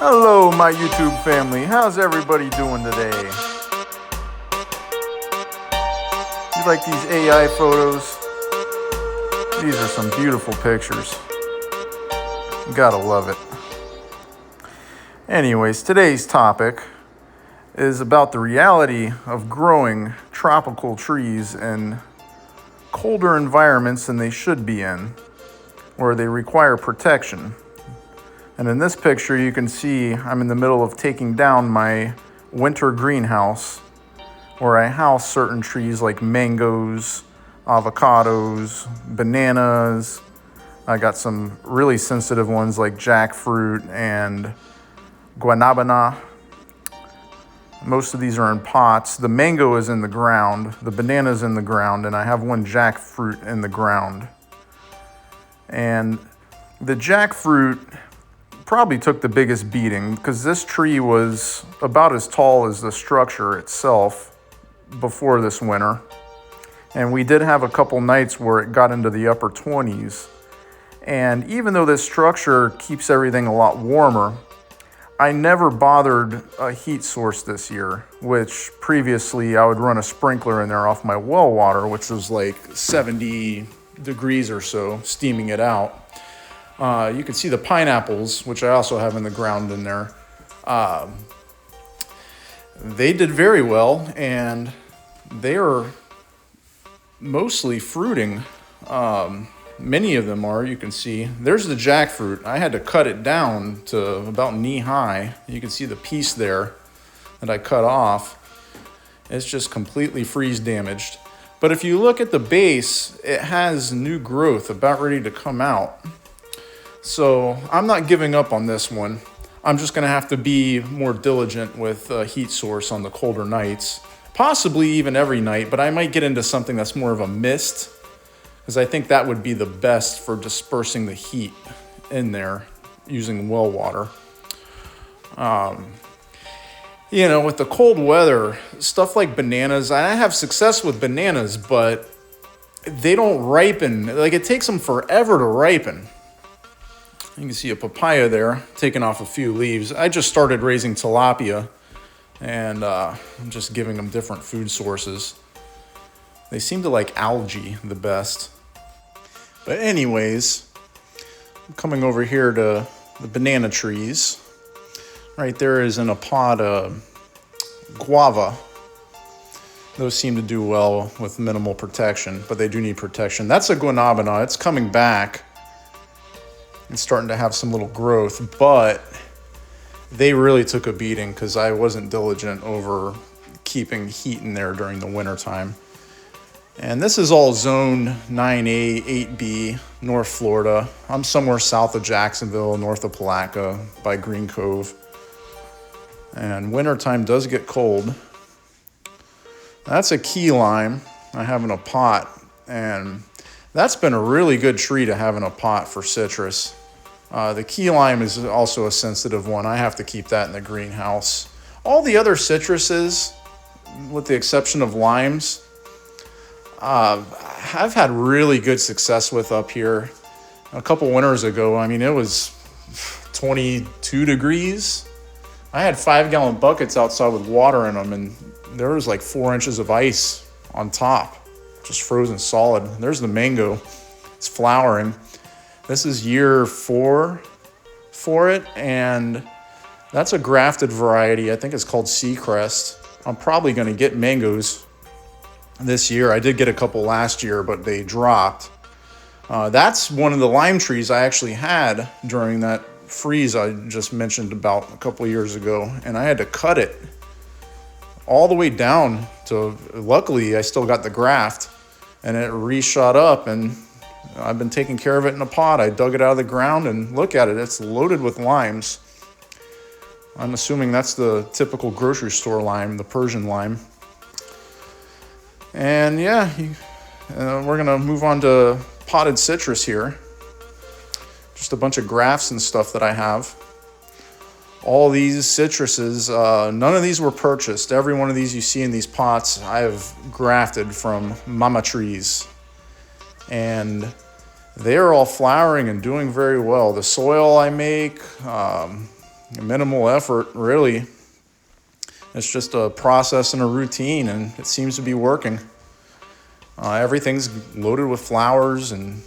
Hello, my YouTube family. How's everybody doing today? You like these AI photos? These are some beautiful pictures. You gotta love it. Anyways, today's topic is about the reality of growing tropical trees in colder environments than they should be in, where they require protection. And in this picture, you can see I'm in the middle of taking down my winter greenhouse, where I house certain trees like mangoes, avocados, bananas. I got some really sensitive ones like jackfruit and guanabana. Most of these are in pots. The mango is in the ground, the banana is in the ground, and I have one jackfruit in the ground. And the jackfruit probably took the biggest beating because this tree was about as tall as the structure itself before this winter. And we did have a couple nights where it got into the upper 20s. And even though this structure keeps everything a lot warmer, I never bothered a heat source this year, which previously I would run a sprinkler in there off my well water, which was like 70 degrees or so, steaming it out. You can see the pineapples, which I also have in the ground in there. They did very well, and they are mostly fruiting. Many of them are, you can see. There's the jackfruit. I had to cut it down to about knee high. You can see the piece there that I cut off. It's just completely freeze damaged. But if you look at the base, it has new growth about ready to come out. So I'm not giving up on this one. I'm just going to have to be more diligent with a heat source on the colder nights. Possibly even every night, but I might get into something that's more of a mist, because I think that would be the best for dispersing the heat in there using well water. With the cold weather, stuff like bananas, I have success with bananas, but they don't ripen. Like, it takes them forever to ripen. You can see a papaya there, taking off a few leaves. I just started raising tilapia, and I'm just giving them different food sources. They seem to like algae the best. But anyways, I'm coming over here to the banana trees. Right there is in a pot a guava. Those seem to do well with minimal protection, but they do need protection. That's a guanabana. It's coming back. It's starting to have some little growth, but they really took a beating because I wasn't diligent over keeping heat in there during the winter time. And this is all zone 9A, 8B, North Florida. I'm somewhere south of Jacksonville, north of Palatka by Green Cove. And wintertime does get cold. That's a key lime I have in a pot, and that's been a really good tree to have in a pot for citrus. The key lime is also a sensitive one. I have to keep that in the greenhouse. All the other citruses, with the exception of limes, I've had really good success with up here. A couple winters ago, it was 22 degrees. I had 5-gallon buckets outside with water in them, and there was like 4 inches of ice on top, just frozen solid. There's the mango. It's flowering. This is year 4 for it, and that's a grafted variety. I think it's called Seacrest. I'm probably going to get mangoes this year. I did get a couple last year, but they dropped. That's one of the lime trees I actually had during that freeze I just mentioned about a couple years ago, and I had to cut it all the way down to, luckily I still got the graft, and it re-shot up, and I've been taking care of it in a pot. I dug it out of the ground, and look at it. It's loaded with limes. I'm assuming that's the typical grocery store lime, the Persian lime. And yeah, we're going to move on to potted citrus here. Just a bunch of grafts and stuff that I have. All these citruses, none of these were purchased. Every one of these you see in these pots, I have grafted from mama trees. And they are all flowering and doing very well. The soil I make, Minimal effort, really. It's just a process and a routine, and it seems to be working. Everything's loaded with flowers and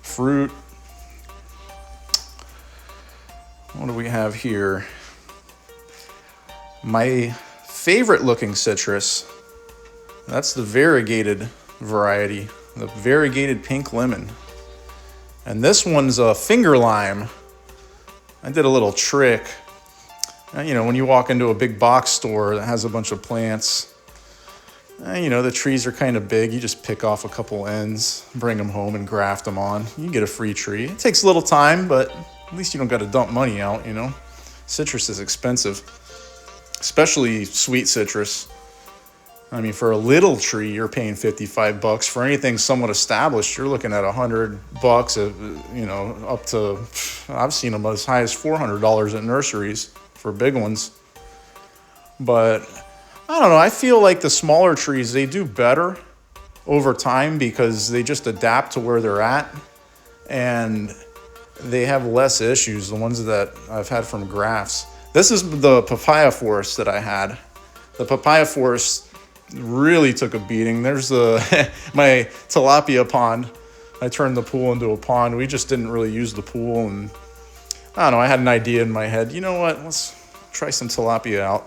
fruit. What do we have here? My favorite looking citrus, that's the variegated variety, the variegated pink lemon. And this one's a finger lime. I did a little trick. You know, when you walk into a big box store that has a bunch of plants, you know, the trees are kind of big. You just pick off a couple ends, bring them home and graft them on. You get a free tree. It takes a little time, but at least you don't got to dump money out, you know. Citrus is expensive, especially sweet citrus. I mean, for a little tree, you're paying $55. For anything somewhat established, you're looking at $100, you know, up to, I've seen them as high as $400 at nurseries for big ones. But I don't know, I feel like the smaller trees, they do better over time because they just adapt to where they're at and they have less issues, the ones that I've had from grafts. This is the papaya forest that I had. The papaya forest really took a beating. There's my tilapia pond. I turned the pool into a pond. We just didn't really use the pool, and I don't know, I had an idea in my head. You know what? Let's try some tilapia out.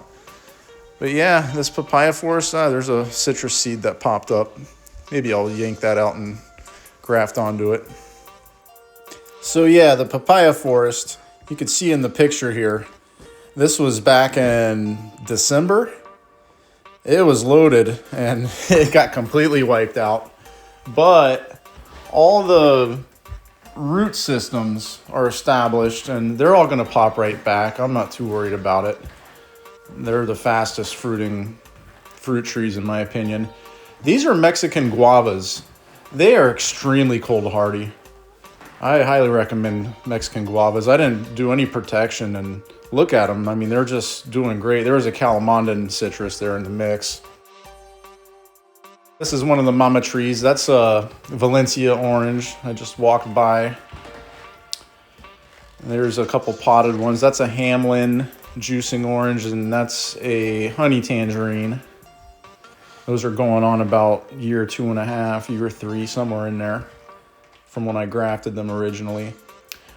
But yeah, this papaya forest, there's a citrus seed that popped up. Maybe I'll yank that out and graft onto it. So yeah, the papaya forest, you can see in the picture here, this was back in December. It was loaded and it got completely wiped out. But all the root systems are established and they're all going to pop right back. I'm not too worried about it. They're the fastest fruiting fruit trees in my opinion. These are Mexican guavas. They are extremely cold hardy. I highly recommend Mexican guavas. I didn't do any protection and look at them. I mean, they're just doing great. There was a calamandan citrus there in the mix. This is one of the mama trees. That's a Valencia orange. I just walked by. There's a couple potted ones. That's a Hamlin juicing orange, and that's a honey tangerine. Those are going on about year 2.5, year 3, somewhere in there from when I grafted them originally.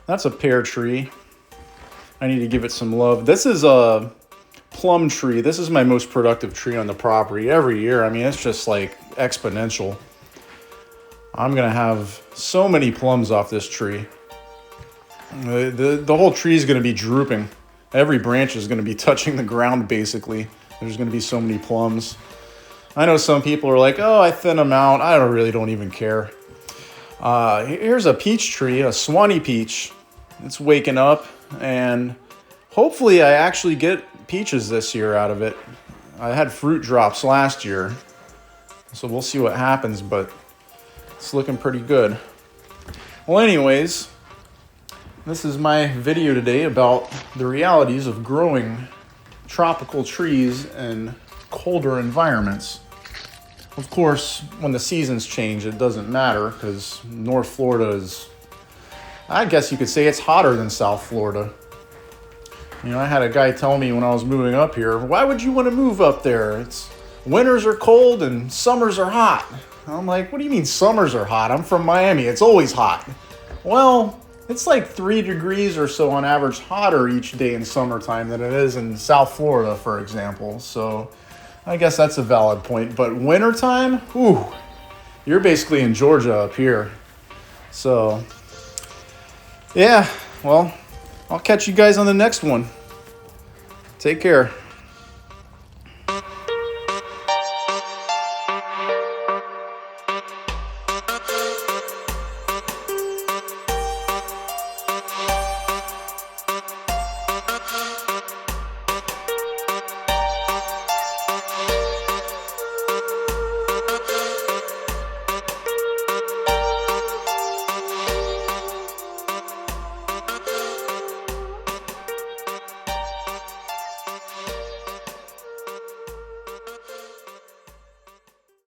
That's a pear tree. I need to give it some love. This is a plum tree. This is my most productive tree on the property every year. I mean, it's just like exponential. I'm gonna have so many plums off this tree. The whole tree is gonna be drooping. Every branch is gonna be touching the ground basically. There's gonna be so many plums. I know some people are like, oh, I thin them out. I really don't even care. Here's a peach tree, a Swanee peach. It's waking up, and hopefully I actually get peaches this year out of it. I had fruit drops last year, so we'll see what happens, but it's looking pretty good. Well, anyways, this is my video today about the realities of growing tropical trees in colder environments. Of course, when the seasons change, it doesn't matter because North Florida is, I guess you could say it's hotter than South Florida. You know, I had a guy tell me when I was moving up here, why would you want to move up there? It's winters are cold and summers are hot. I'm like, what do you mean summers are hot? I'm from Miami. It's always hot. Well, it's like 3 degrees or so on average hotter each day in summertime than it is in South Florida, for example. So I guess that's a valid point. But wintertime, whew, you're basically in Georgia up here. So yeah, well, I'll catch you guys on the next one. Take care.